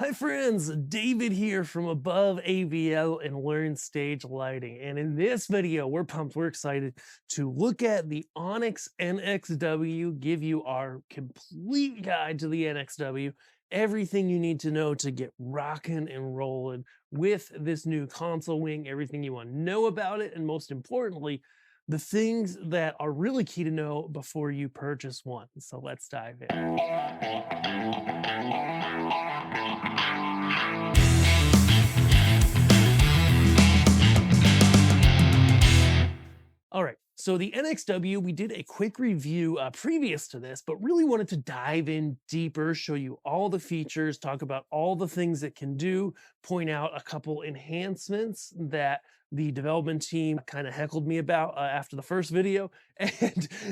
Hi friends, David here from Above AVL and Learn Stage Lighting. And in this video, we're pumped, we're excited to look at the ONYX NXW, give you our complete guide to the NXW, everything you need to know to get rocking and rolling with this new console wing, everything you want to know about it, and most importantly, the things that are really key to know before you purchase one. So let's dive in. All right, so the NXW, we did a quick review previous to this, but really wanted to dive in deeper, show you all the features, talk about all the things it can do, point out a couple enhancements that the development team kind of heckled me about after the first video,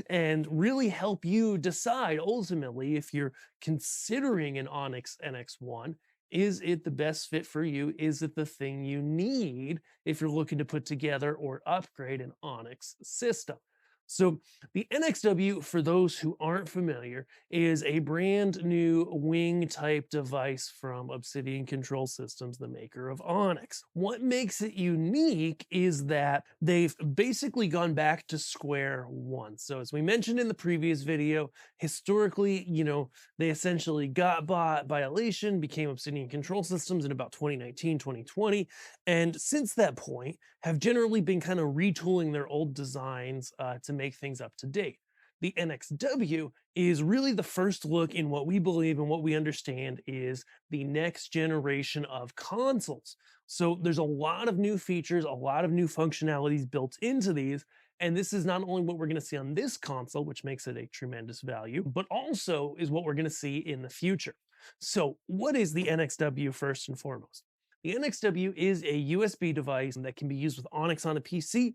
and really help you decide ultimately if you're considering an ONYX NX1. Is it the best fit for you? Is it the thing you need if you're looking to put together or upgrade an ONYX system? So the NXW, for those who aren't familiar, is a brand new wing type device from Obsidian Control Systems, the maker of ONYX. What makes it unique is that they've basically gone back to square one. So as we mentioned in the previous video, historically, they essentially got bought by Elation, became Obsidian Control Systems in about 2019, 2020. And since that point, have generally been kind of retooling their old designs to make things up to date. The NXW is really the first look in what we believe and what we understand is the next generation of consoles. So there's a lot of new features, a lot of new functionalities built into these. And this is not only what we're going to see on this console, which makes it a tremendous value, but also is what we're going to see in the future. So what is the NXW first and foremost? The NXW is a USB device that can be used with ONYX on a PC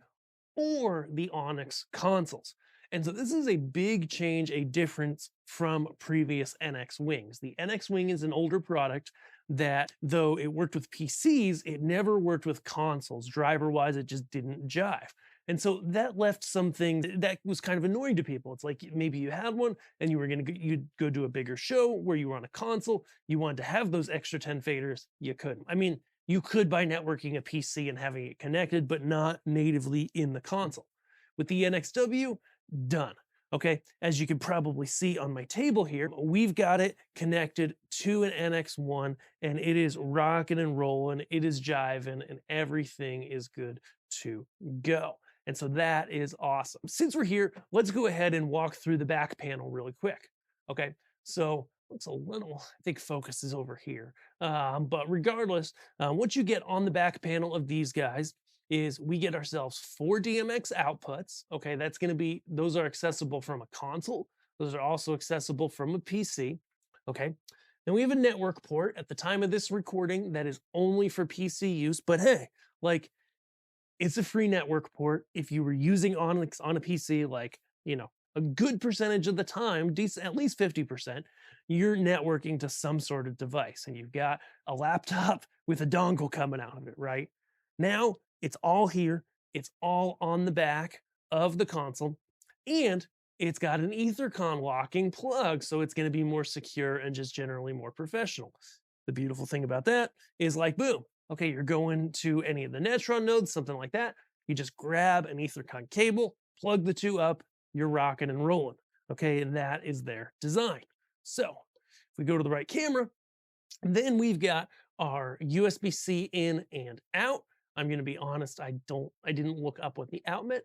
or the ONYX consoles. And so this is a big change, a difference from previous NX wings. The NX wing is an older product that, though it worked with PCs, it never worked with consoles. Driver-wise, it just didn't jive. And so that left something that was kind of annoying to people. It's like maybe you had one and you'd go to a bigger show where you were on a console, you wanted to have those extra 10 faders, you couldn't. I mean, you could by networking a PC and having it connected, but not natively in the console. With the NXW, done. Okay, as you can probably see on my table here, we've got it connected to an NX1 and it is rocking and rolling, it is jiving, and everything is good to go. And so that is awesome. Since we're here, let's go ahead and walk through the back panel really quick. Okay, so looks a little, I think focus is over here. But regardless, what you get on the back panel of these guys is we get ourselves 4 DMX outputs. Okay, those are accessible from a console. Those are also accessible from a PC. Okay, then we have a network port at the time of this recording that is only for PC use. But hey, like, it's a free network port. If you were using ONYX on a PC, like, a good percentage of the time, decent, at least 50%, you're networking to some sort of device and you've got a laptop with a dongle coming out of it, right? Now it's all here. It's all on the back of the console and it's got an Ethercon locking plug. So it's going to be more secure and just generally more professional. The beautiful thing about that is like, boom, okay, you're going to any of the Netron nodes, something like that. You just grab an Ethercon cable, plug the two up, you're rocking and rolling. Okay, and that is their design. So if we go to the right camera, then we've got our USB-C in and out. I'm going to be honest, I didn't look up what the out meant.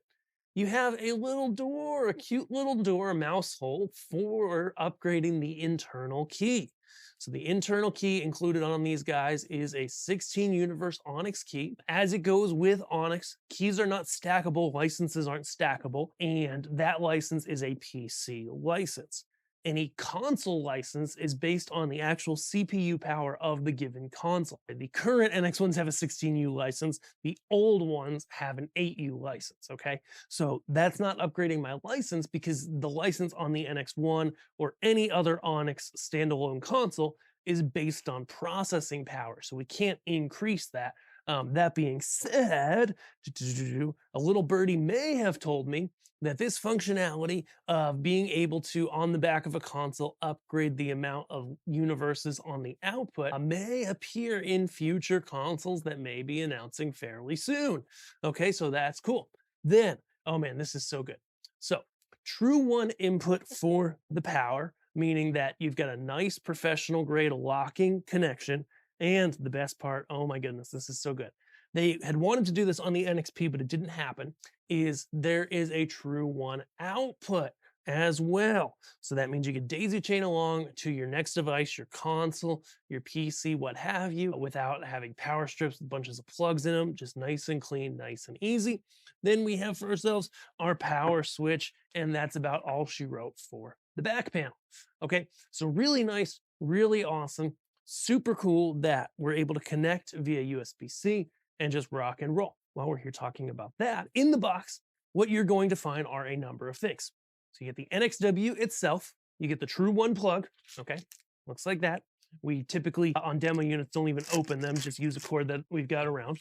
You have a little door, a cute little door, a mouse hole for upgrading the internal key. So the internal key included on these guys is a 16 universe ONYX key. As it goes with ONYX, keys are not stackable, licenses aren't stackable, and that license is a PC license. Any console license is based on the actual CPU power of the given console. The current NX1s have a 16U license. The old ones have an 8U license, okay? So that's not upgrading my license because the license on the NX1 or any other ONYX standalone console is based on processing power. So we can't increase that That being said, a little birdie may have told me that this functionality of being able to, on the back of a console, upgrade the amount of universes on the output may appear in future consoles that may be announcing fairly soon. Okay, so that's cool. Then, oh man, this is so good. So, true one input for the power, meaning that you've got a nice professional grade locking connection. And the best part, oh my goodness, this is so good. They had wanted to do this on the NXP, but it didn't happen. Is there is a true one output as well. So that means you can daisy chain along to your next device, your console, your PC, what have you, without having power strips with bunches of plugs in them, just nice and clean, nice and easy. Then we have for ourselves our power switch, and that's about all she wrote for the back panel. Okay, so really nice, really awesome, super cool that we're able to connect via USB-C and just rock and roll. While we're here talking about that, in the box, what you're going to find are a number of things. So you get the NXW itself, you get the True One plug, okay? Looks like that. We typically on demo units don't even open them, just use a cord that we've got around.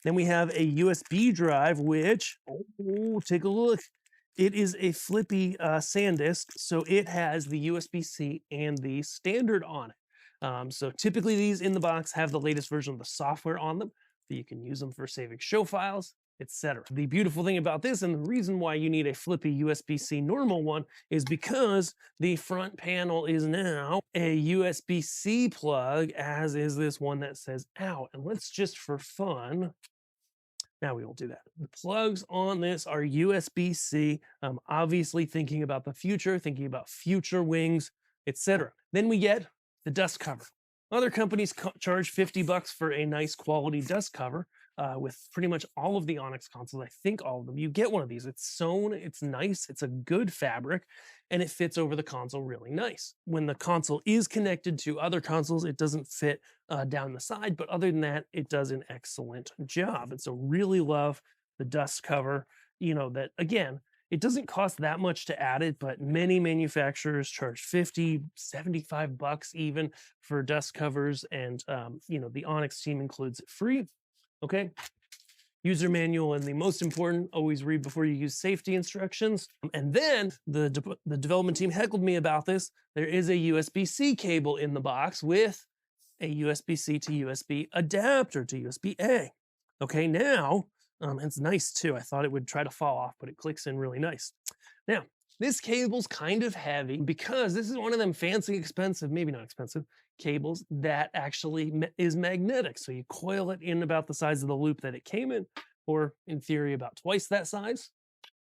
Then we have a USB drive, which, oh, take a look. It is a flippy SanDisk, so it has the USB-C and the standard on it. So typically these in the box have the latest version of the software on them, so you can use them for saving show files, etc. The beautiful thing about this, and the reason why you need a flippy USB-C normal one, is because the front panel is now a USB-C plug, as is this one that says out. And let's just for fun, now we won't do that. The plugs on this are USB-C, obviously thinking about the future, thinking about future wings, etc. Then we get the dust cover. Other companies charge $50 for a nice quality dust cover with pretty much all of the Onyx consoles. I think all of them. You get one of these. It's sewn, it's nice, it's a good fabric, and it fits over the console really nice. When the console is connected to other consoles, it doesn't fit down the side, but other than that, it does an excellent job. And so really love the dust cover. You know, that again, it doesn't cost that much to add it, but many manufacturers charge 50, 75 bucks even for dust covers. And, you know, the Onyx team includes it free. Okay. User manual, and the most important, always read before you use safety instructions. And then the development team heckled me about this. There is a USB-C cable in the box with a USB-C to USB adapter to USB-A. Okay, now, it's nice too. I thought it would try to fall off, but it clicks in really nice. Now, this cable's kind of heavy because this is one of them fancy, expensive, maybe not expensive, cables that actually is magnetic. So you coil it in about the size of the loop that it came in, or in theory, about twice that size.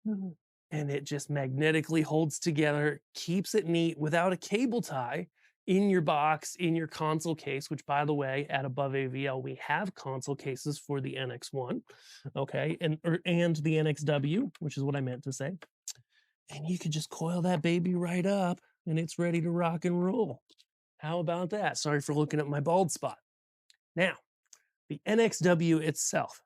And it just magnetically holds together, keeps it neat without a cable tie in your box, in your console case, which by the way, at Above AVL, we have console cases for the NX1, okay, and the NXW, which is what I meant to say. And you could just coil that baby right up and it's ready to rock and roll. How about that? Sorry for looking at my bald spot. Now, the NXW itself.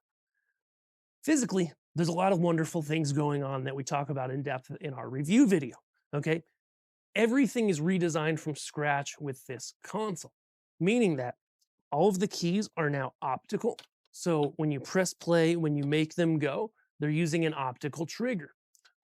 Physically, there's a lot of wonderful things going on that we talk about in depth in our review video, okay? Everything is redesigned from scratch with this console, meaning that all of the keys are now optical. So when you press play, when you make them go, they're using an optical trigger,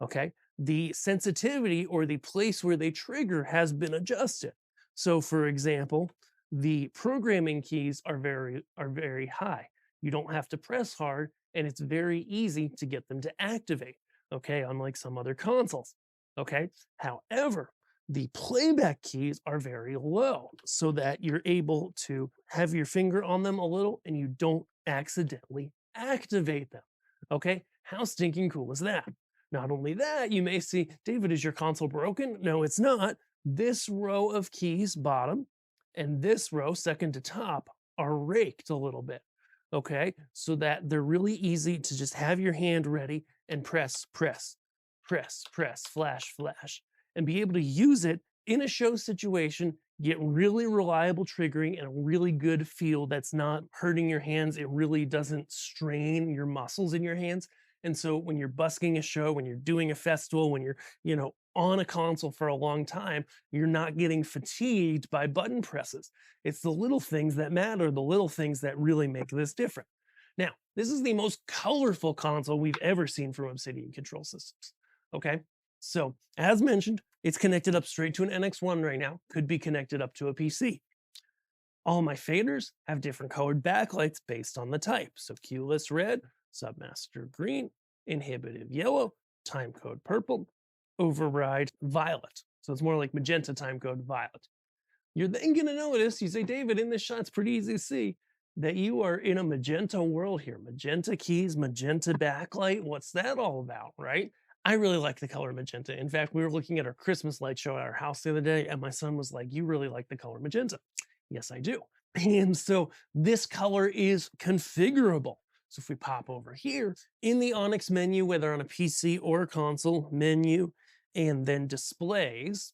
okay? The sensitivity or the place where they trigger has been adjusted. So for example, the programming keys are very high. You don't have to press hard, and it's very easy to get them to activate, okay? Unlike some other consoles, okay? However, the playback keys are very low so that you're able to have your finger on them a little and you don't accidentally activate them, okay? How stinking cool is that? Not only that, you may see, David, is your console broken? No, it's not. This row of keys, bottom, and this row, second to top, are raked a little bit, okay? So that they're really easy to just have your hand ready and press, press, press, press, flash, flash, and be able to use it in a show situation, get really reliable triggering and a really good feel that's not hurting your hands. It really doesn't strain your muscles in your hands. And so when you're busking a show, when you're doing a festival, when you're, you know, on a console for a long time, you're not getting fatigued by button presses. It's the little things that matter, the little things that really make this different. Now, this is the most colorful console we've ever seen from Obsidian Control Systems. Okay, so as mentioned, it's connected up straight to an NX1 right now, could be connected up to a PC. All my faders have different colored backlights based on the type. So Q-less red, submaster green, inhibitive yellow, timecode purple, override violet. So it's more like magenta timecode violet. You're then going to notice, you say, David, in this shot, it's pretty easy to see that you are in a magenta world here. Magenta keys, magenta backlight. What's that all about, right? I really like the color magenta. In fact, we were looking at our Christmas light show at our house the other day, and my son was like, you really like the color magenta. Yes, I do. And so this color is configurable. So if we pop over here in the Onyx menu, whether on a PC or a console, menu, and then displays,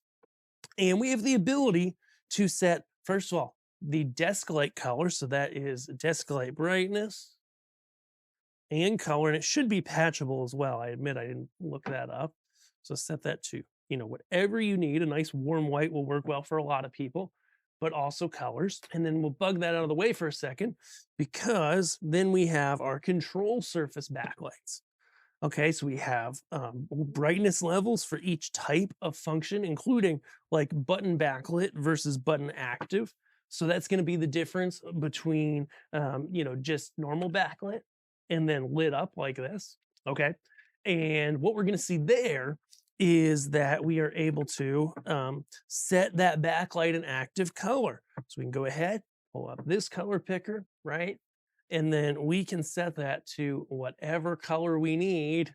and we have the ability to set, first of all, the desk light color. So that is desk light brightness and color, and it should be patchable as well. I admit I didn't look that up. So set that to, whatever you need. A nice warm white will work well for a lot of people, but also colors. And then we'll bug that out of the way for a second, because then we have our control surface backlights. Okay, so we have brightness levels for each type of function, including like button backlit versus button active. So that's going to be the difference between, just normal backlit and then lit up like this. Okay, and what we're going to see there is that we are able to set that backlight an active color. So we can go ahead, pull up this color picker, right? And then we can set that to whatever color we need.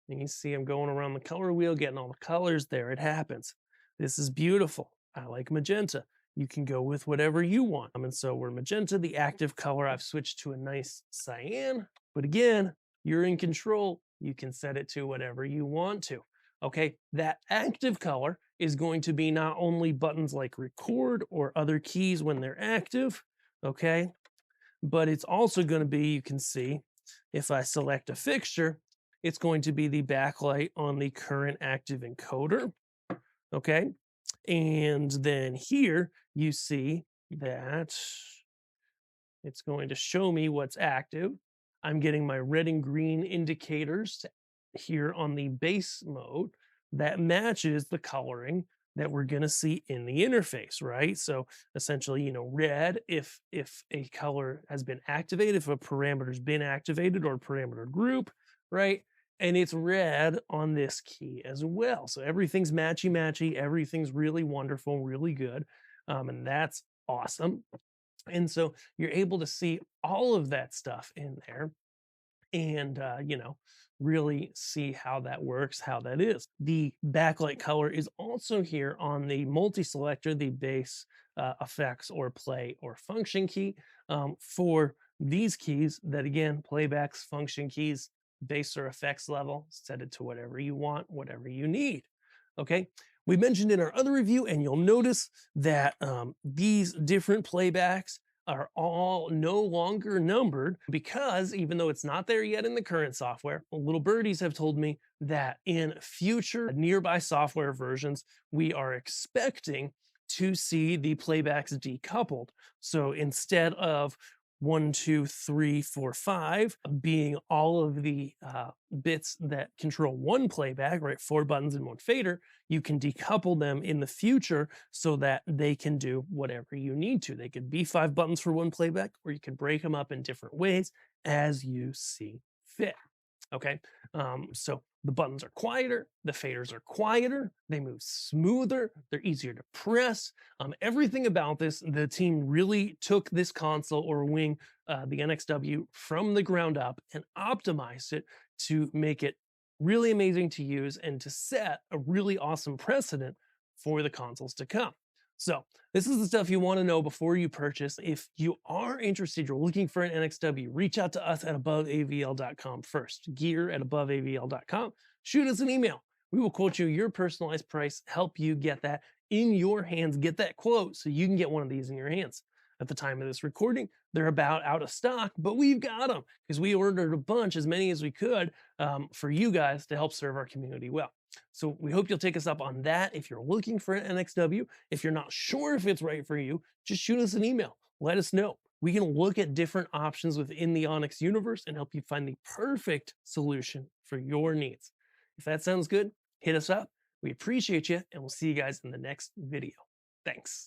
And you see I'm going around the color wheel, getting all the colors. There it happens. This is beautiful. I like magenta. You can go with whatever you want. And so we're magenta, the active color. I've switched to a nice cyan. But again, you're in control. You can set it to whatever you want to. Okay, that active color is going to be not only buttons like record or other keys when they're active, okay, but it's also going to be, you can see, if I select a fixture, it's going to be the backlight on the current active encoder, okay? And then here you see that it's going to show me what's active. I'm getting my red and green indicators here on the base mode that matches the coloring that we're going to see in the interface, right? So essentially, red if a color has been activated, if a parameter's been activated or parameter group, right? And it's red on this key as well. So everything's matchy-matchy, everything's really wonderful, really good, and that's awesome. And so you're able to see all of that stuff in there and, really see how that works, how that is. The backlight color is also here on the multi-selector, the bass, effects, or play or function key, for these keys that, again, playbacks, function keys, bass or effects level, set it to whatever you want, whatever you need. Okay. We mentioned in our other review, and you'll notice that these different playbacks are all no longer numbered, because even though it's not there yet in the current software, little birdies have told me that in future nearby software versions, we are expecting to see the playbacks decoupled. So instead of 1, 2, 3, 4, 5 being all of the bits that control one playback, right? 4 buttons and 1 fader, you can decouple them in the future so that they can do whatever you need to. They could be 5 buttons for one playback, or you can break them up in different ways as you see fit. Okay, so the buttons are quieter, the faders are quieter, they move smoother, they're easier to press. Everything about this, the team really took this console or wing, the NXW, from the ground up and optimized it to make it really amazing to use and to set a really awesome precedent for the consoles to come. So this is the stuff you want to know before you purchase. If you are interested, you're looking for an NXW, reach out to us at aboveavl.com first. Gear at aboveavl.com. Shoot us an email. We will quote you your personalized price, help you get that in your hands, get that quote so you can get one of these in your hands. At the time of this recording, they're about out of stock, but we've got them because we ordered a bunch, as many as we could, for you guys to help serve our community well. So we hope you'll take us up on that. If you're looking for an NXW, if you're not sure if it's right for you, just shoot us an email. Let us know. We can look at different options within the Onyx universe and help you find the perfect solution for your needs. If that sounds good, hit us up. We appreciate you, and we'll see you guys in the next video. Thanks.